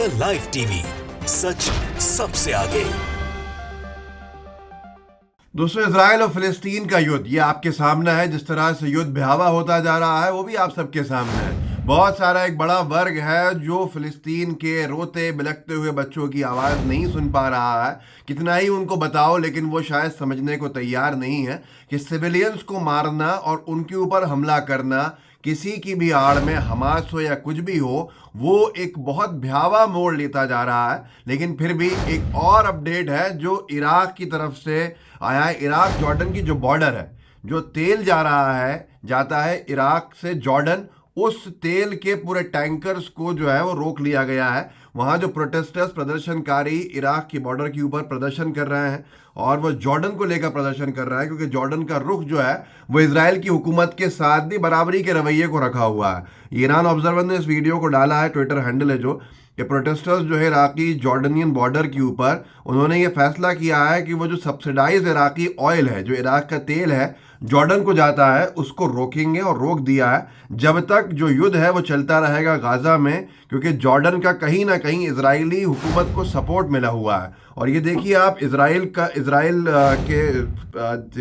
The live TV, सच सबसे आगे। दोस्तों, इजराइल और फिलिस्तीन का युद्ध ये आपके सामने है। जिस तरह से युद्ध भयावह होता जा रहा है वो भी आप सबके सामने है। बहुत सारा एक बड़ा वर्ग है जो फिलिस्तीन के रोते बिलखते हुए बच्चों की आवाज़ नहीं सुन पा रहा है। कितना ही उनको बताओ लेकिन वो शायद समझने को तैयार नहीं है कि सिविलियंस को मारना और उनके ऊपर हमला करना किसी की भी आड़ में, हमास हो या कुछ भी हो, वो एक बहुत भयावह मोड़ लेता जा रहा है। लेकिन फिर भी एक और अपडेट है जो इराक की तरफ से आया है। इराक जॉर्डन की जो बॉर्डर है, जो तेल जा रहा है, जाता है इराक से जॉर्डन, उस तेल के पूरे टैंकर्स को जो है वो रोक लिया गया है। वहाँ जो प्रोटेस्टर्स, प्रदर्शनकारी इराक की बॉर्डर के ऊपर प्रदर्शन कर रहे हैं और वो जॉर्डन को लेकर प्रदर्शन कर रहा है, क्योंकि जॉर्डन का रुख जो है वो इजराइल की हुकूमत के साथ भी बराबरी के रवैये को रखा हुआ है। ईरान ऑब्जर्वर ने इस वीडियो को डाला है, ट्विटर हैंडल है जो, कि प्रोटेस्टर्स जो है इराकी जॉर्डनियन बॉर्डर के ऊपर, उन्होंने ये फैसला किया है कि वो जो सब्सिडाइज इराकी ऑयल है, जो इराक का तेल है, जॉर्डन को जाता है, उसको रोकेंगे और रोक दिया है जब तक जो युद्ध है वो चलता रहेगा गाजा में, क्योंकि जॉर्डन का कहीं ना कहीं इजरायली हुकूमत को सपोर्ट मिला हुआ है। और ये देखिए आप, इजराइल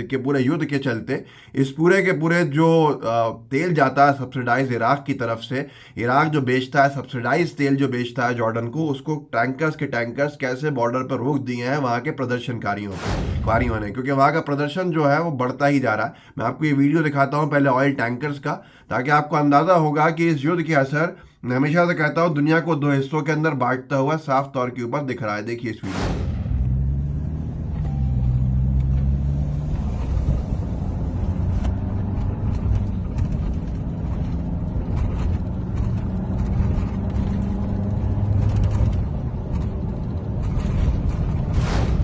के पूरे युद्ध के चलते इस पूरे के पूरे जो तेल जाता है सब्सिडाइज इराक की तरफ से, इराक जो बेचता है सब्सिडाइज तेल जो बेचता है जॉर्डन को, उसको टैंकर्स के टैंकर्स कैसे बॉर्डर पर रोक दिए हैं वहाँ के प्रदर्शनकारियों ने, क्योंकि वहाँ का प्रदर्शन जो है वो बढ़ता ही जा रहा है। मैं आपको ये वीडियो दिखाता हूँ पहले ऑयल टैंकर्स का, ताकि आपको अंदाज़ा होगा कि इस युद्ध के असर, मैं हमेशा से कहता हूँ, दुनिया को दो हिस्सों के अंदर बांटता हुआ साफ तौर के ऊपर दिख रहा है। देखिए इस वीडियो।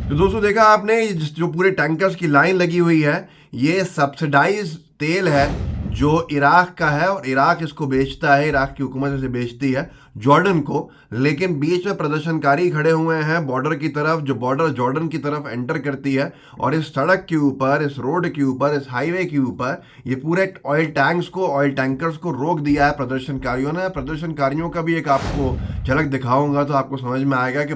तो दोस्तों, देखा आपने जो पूरे टैंकर्स की लाइन लगी हुई है, ये सब्सिडाइज तेल है जो इराक का है और इराक इसको बेचता है, इराक की हुकूमत इसे बेचती है जॉर्डन को। लेकिन बीच में प्रदर्शनकारी खड़े हुए हैं बॉर्डर की तरफ, जो बॉर्डर जॉर्डन की तरफ एंटर करती है, और इस सड़क के ऊपर, इस रोड के ऊपर, इस हाईवे के ऊपर ये पूरे ऑयल टैंकर्स को रोक दिया है प्रदर्शनकारियों ने। प्रदर्शनकारियों का भी एक आपको झलक दिखाऊंगा तो आपको समझ में आएगा कि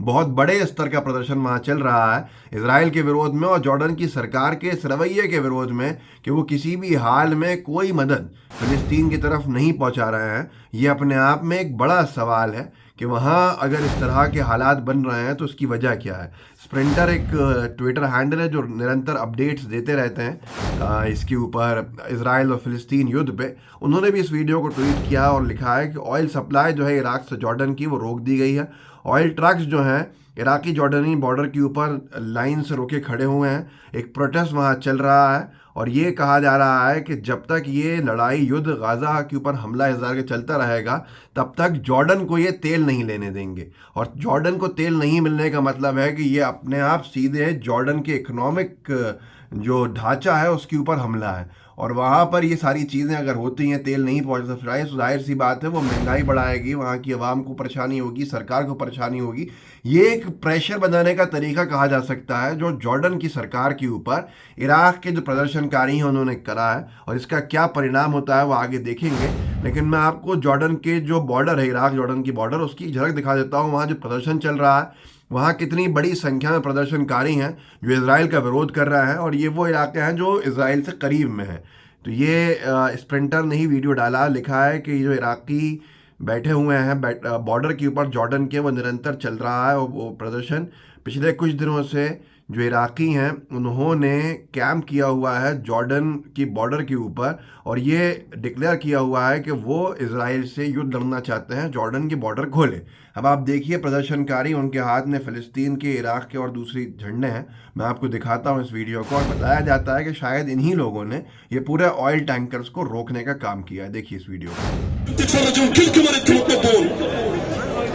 बहुत बड़े स्तर का प्रदर्शन वहाँ चल रहा है इजराइल के विरोध में और जॉर्डन की सरकार के इस रवैये के विरोध में कि वो किसी भी हाल में कोई मदद फिलिस्तीन की तरफ नहीं पहुँचा रहे हैं। ये अपने आप में एक बड़ा सवाल है कि वहाँ अगर इस तरह के हालात बन रहे हैं तो उसकी वजह क्या है। स्प्रिंटर एक ट्विटर हैंडल है जो निरंतर अपडेट्स देते रहते हैं इसके ऊपर, इजराइल और फिलिस्तीन युद्ध पे। उन्होंने भी इस वीडियो को ट्वीट किया और लिखा है कि ऑयल सप्लाई जो है इराक से जॉर्डन की, वो रोक दी गई है। ऑयल ट्रक्स जो हैं इराकी जॉर्डनी बॉर्डर के ऊपर लाइन से रोके खड़े हुए हैं। एक प्रोटेस्ट वहाँ चल रहा है और ये कहा जा रहा है कि जब तक ये लड़ाई, युद्ध, गाजा के ऊपर हमला इजराइल के चलता रहेगा तब तक जॉर्डन को ये तेल नहीं लेने देंगे। और जॉर्डन को तेल नहीं मिलने का मतलब है कि ये अपने आप सीधे जॉर्डन के इकोनॉमिक जो ढांचा है उसके ऊपर हमला है। और वहाँ पर ये सारी चीज़ें अगर होती हैं, तेल नहीं पहुँच सकता है, तो जाहिर सी बात है वो महंगाई बढ़ाएगी, वहाँ की आवाम को परेशानी होगी, सरकार को परेशानी होगी। ये एक प्रेशर बनाने का तरीका कहा जा सकता है जो जॉर्डन की सरकार के ऊपर इराक के जो प्रदर्शनकारी हैं उन्होंने करा है, और इसका क्या परिणाम होता है वो आगे देखेंगे। लेकिन मैं आपको जॉर्डन के जो बॉर्डर है, इराक जॉर्डन की बॉर्डर, उसकी झलक दिखा देता हूँ। वहाँ जो प्रदर्शन चल रहा है, वहाँ कितनी बड़ी संख्या में प्रदर्शनकारी हैं जो इजराइल का विरोध कर रहे हैं, और ये वो इलाके हैं जो इजराइल से करीब में है। तो ये स्प्रिंटर ने ही वीडियो डाला, लिखा है कि जो इराकी बैठे हुए हैं बॉर्डर के ऊपर जॉर्डन के, वो निरंतर चल रहा है वो प्रदर्शन। पिछले कुछ दिनों से जो इराकी हैं उन्होंने कैंप किया हुआ है जॉर्डन की बॉर्डर के ऊपर, और ये डिक्लेयर किया हुआ है कि वो इजराइल से युद्ध लड़ना चाहते हैं, जॉर्डन की बॉर्डर खोले। अब आप देखिए प्रदर्शनकारी, उनके हाथ में फ़िलिस्तीन के, इराक के और दूसरी झंडे हैं। मैं आपको दिखाता हूँ इस वीडियो को, और बताया जाता है कि शायद इन्हीं लोगों ने ये पूरे ऑयल टैंकर्स को रोकने का काम किया है। देखिए इस वीडियो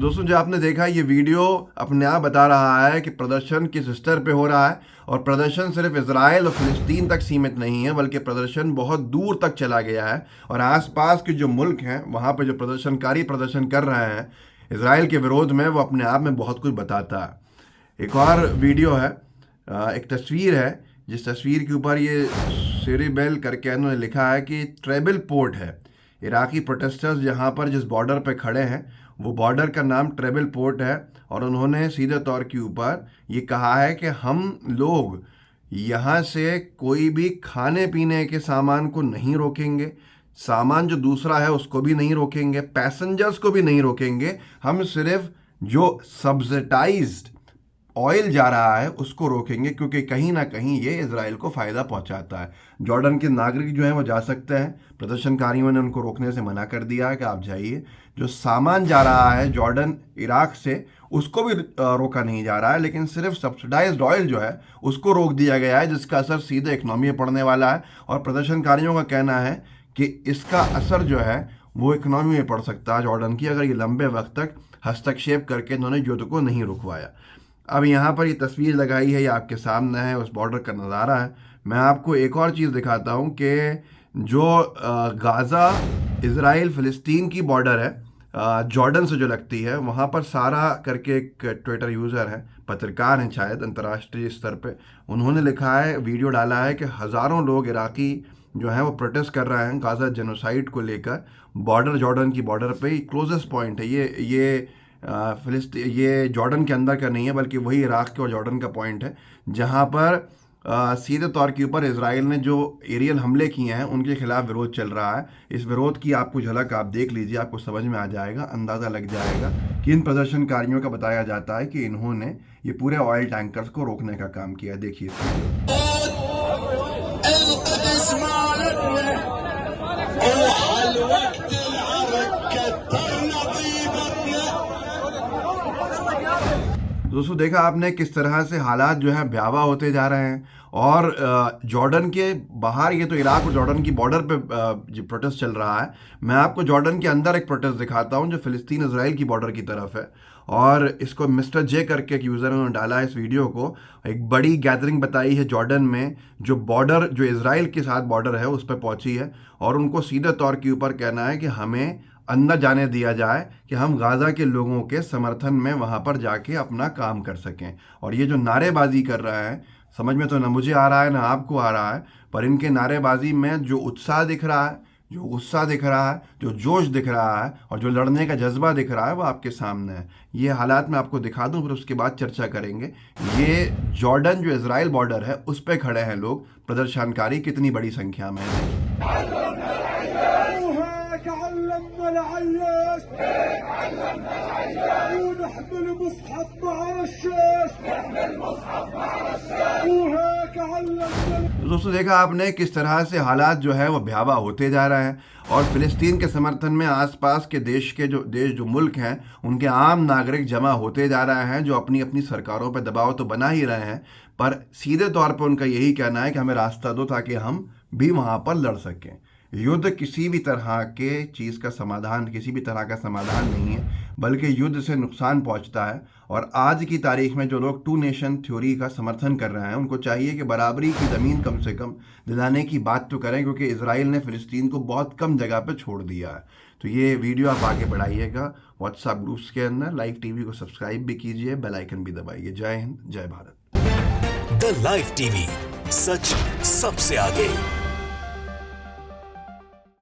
दोस्तों, जो आपने देखा ये वीडियो अपने आप बता रहा है कि प्रदर्शन किस स्तर पे हो रहा है, और प्रदर्शन सिर्फ इजराइल और फिलिस्तीन तक सीमित नहीं है बल्कि प्रदर्शन बहुत दूर तक चला गया है। और आसपास के जो मुल्क हैं वहाँ पे जो प्रदर्शनकारी प्रदर्शन कर रहे हैं इजराइल के विरोध में, वो अपने आप में बहुत कुछ बताता है। एक और वीडियो है एक तस्वीर है, जिस तस्वीर के ऊपर ये सेरिबेल करके उन्होंने लिखा है कि ट्रेबल पोर्ट है। इराकी प्रोटेस्टर्स जहाँ पर जिस बॉर्डर पे खड़े हैं वो बॉर्डर का नाम ट्रेबल पोर्ट है, और उन्होंने सीधे तौर के ऊपर ये कहा है कि हम लोग यहाँ से कोई भी खाने पीने के सामान को नहीं रोकेंगे, सामान जो दूसरा है उसको भी नहीं रोकेंगे, पैसेंजर्स को भी नहीं रोकेंगे, हम सिर्फ जो सब्सिडाइज्ड ऑयल जा रहा है उसको रोकेंगे, क्योंकि कहीं ना कहीं ये इजराइल को फ़ायदा पहुंचाता है। जॉर्डन के नागरिक जो हैं वो जा सकते हैं, प्रदर्शनकारियों ने उनको रोकने से मना कर दिया है कि आप जाइए। जो सामान जा रहा है जॉर्डन इराक से उसको भी रोका नहीं जा रहा है, लेकिन सिर्फ सब्सिडाइज्ड ऑयल जो है उसको रोक दिया गया है, जिसका असर सीधे इकनॉमी पर पड़ने वाला है। और प्रदर्शनकारियों का कहना है कि इसका असर जो है वो इकनॉमी में पड़ सकता है जॉर्डन की, अगर ये लंबे वक्त तक हस्तक्षेप करके इन्होंने युद्ध को नहीं रुकवाया। अब यहाँ पर ये तस्वीर लगाई है, ये आपके सामने है, उस बॉर्डर का नज़ारा है। मैं आपको एक और चीज़ दिखाता हूँ कि जो गाज़ा इज़राइल फ़िलिस्तीन की बॉर्डर है, जॉर्डन से जो लगती है, वहाँ पर सारा करके एक ट्विटर यूज़र है, पत्रकार हैं शायद अंतर्राष्ट्रीय स्तर पे, उन्होंने लिखा है, वीडियो डाला है कि हज़ारों लोग इराकी जो हैं वो प्रोटेस्ट कर रहे हैं गाज़ा जेनोसाइड को लेकर। बॉर्डर जॉर्डन की बॉर्डर पे क्लोजेस्ट पॉइंट है ये फ़िलिस्तीन, ये जॉर्डन के अंदर का नहीं है बल्कि वही इराक के और जॉर्डन का पॉइंट है, जहाँ पर सीधे तौर के ऊपर इजराइल ने जो एरियल हमले किए हैं उनके खिलाफ विरोध चल रहा है। इस विरोध की आपको झलक आप देख लीजिए, आपको समझ में आ जाएगा, अंदाज़ा लग जाएगा कि इन प्रदर्शनकारियों का बताया जाता है कि इन्होंने ये पूरे ऑयल टैंकर्स को रोकने का काम किया। देखिए दोस्तों, देखा आपने किस तरह से हालात जो है भयावह होते जा रहे हैं। और जॉर्डन के बाहर, ये तो इराक और जॉर्डन की बॉर्डर पे जो प्रोटेस्ट चल रहा है, मैं आपको जॉर्डन के अंदर एक प्रोटेस्ट दिखाता हूँ जो फ़िलिस्तीन इजराइल की बॉर्डर की तरफ है। और इसको मिस्टर जे करके एक यूज़र ने डाला है इस वीडियो को। एक बड़ी गैदरिंग बताई है जॉर्डन में, जो बॉर्डर जो इजराइल के साथ बॉर्डर है उस पर पहुँची है, और उनको सीधे तौर के ऊपर कहना है कि हमें अंदर जाने दिया जाए कि हम गाज़ा के लोगों के समर्थन में वहाँ पर जाके अपना काम कर सकें। और ये जो नारेबाजी कर रहा है, समझ में तो ना मुझे आ रहा है ना आपको आ रहा है, पर इनके नारेबाजी में जो उत्साह दिख रहा है, जो गुस्सा दिख रहा है, जो जोश दिख रहा है और जो लड़ने का जज्बा दिख रहा है, वो आपके सामने है। ये हालात मैं आपको दिखा दूं, फिर उसके बाद चर्चा करेंगे। ये जॉर्डन जो इजराइल बॉर्डर है उस पे खड़े हैं लोग, प्रदर्शनकारी कितनी बड़ी संख्या में है। दोस्तों, देखा आपने किस तरह से हालात जो है वो भयावह होते जा रहे हैं, और फिलिस्तीन के समर्थन में आसपास के देश जो मुल्क हैं उनके आम नागरिक जमा होते जा रहे हैं, जो अपनी अपनी सरकारों पर दबाव तो बना ही रहे हैं, पर सीधे तौर पर उनका यही कहना है कि हमें रास्ता दो ताकि हम भी वहाँ पर लड़ सकें। युद्ध किसी भी तरह के चीज़ का समाधान, किसी भी तरह का समाधान नहीं है, बल्कि युद्ध से नुकसान पहुंचता है। और आज की तारीख में जो लोग टू नेशन थ्योरी का समर्थन कर रहे हैं, उनको चाहिए कि बराबरी की ज़मीन कम से कम दिलाने की बात तो करें, क्योंकि इजराइल ने फ़िलिस्तीन को बहुत कम जगह पर छोड़ दिया है। तो ये वीडियो आप आगे बढ़ाइएगा व्हाट्सएप ग्रुप्स के अंदर, लाइव टीवी को सब्सक्राइब भी कीजिए, बेल आइकन भी दबाइए। जय हिंद, जय भारत। द लाइव टीवी, सच सबसे आगे।